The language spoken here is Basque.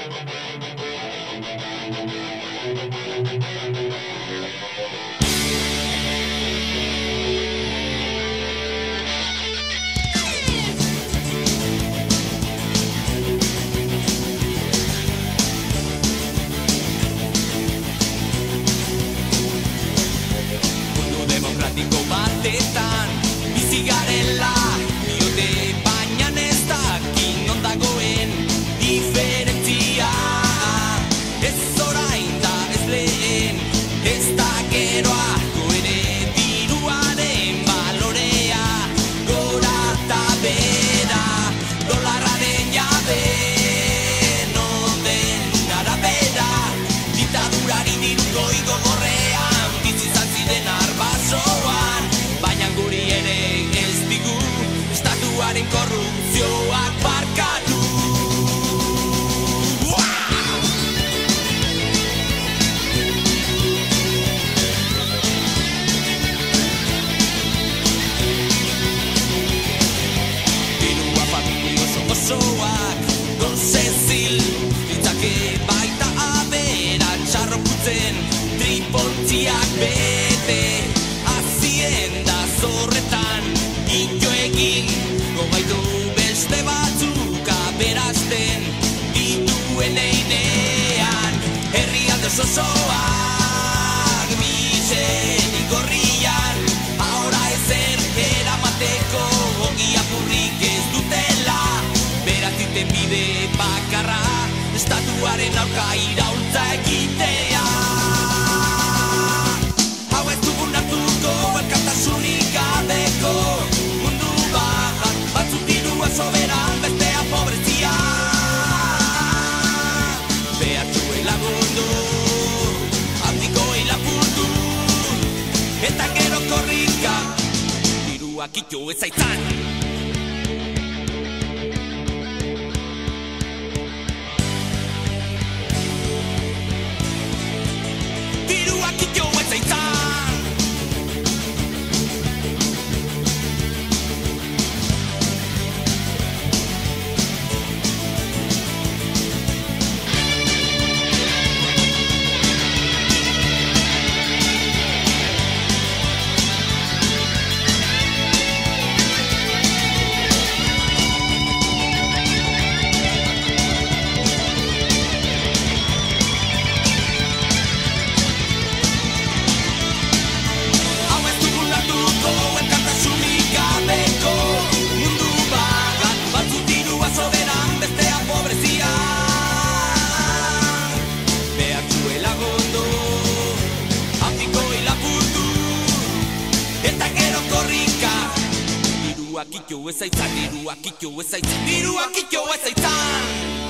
Mundu demokratiko batetan bizi garela diote, baina ez dakin non dagoen diferentzia. Ez orain da ez lehen, ez da geroako ere, diruaren balorea gora eta bera, dolarraren jabe non den arabera, diktadurari diruko igo gorrean bizi izan ziren arbasoan, baina guri ere ez digu estatuaren korrupzioak barkatu. Dirua familia osoak Don Cecil ditzake baita abera txarrokutzen tripontziak bete, hazienda zorretan ito egin gogaitu beste batzuk aberasten dituen einean, herrialde osoak miserik gorrian, ahora ezer eramateko ongi apurrik ez dutela, beraz diten bide bakarra estatuaren aurka iraultza egitea. Hau ez dugun hartuko elkartasunik gabeko mundu bat, batzuk dirua soberan, bestea pobrezia. Behartxue lagundu, handikoei lapurtu, eta gero korrika, diruak ito ez aitzan. Diruak ito ez aitzan. Hau ez dugun hartuko elkartasunik gabeko mundu bat, batzuk dirua soberan, bestea pobrezia. Behartxue lagundu, handikoei lapurtu, eta gero korrika, diruak ito ez aitzan, diruak ito ez aitzan, diruak ito ez aitzan.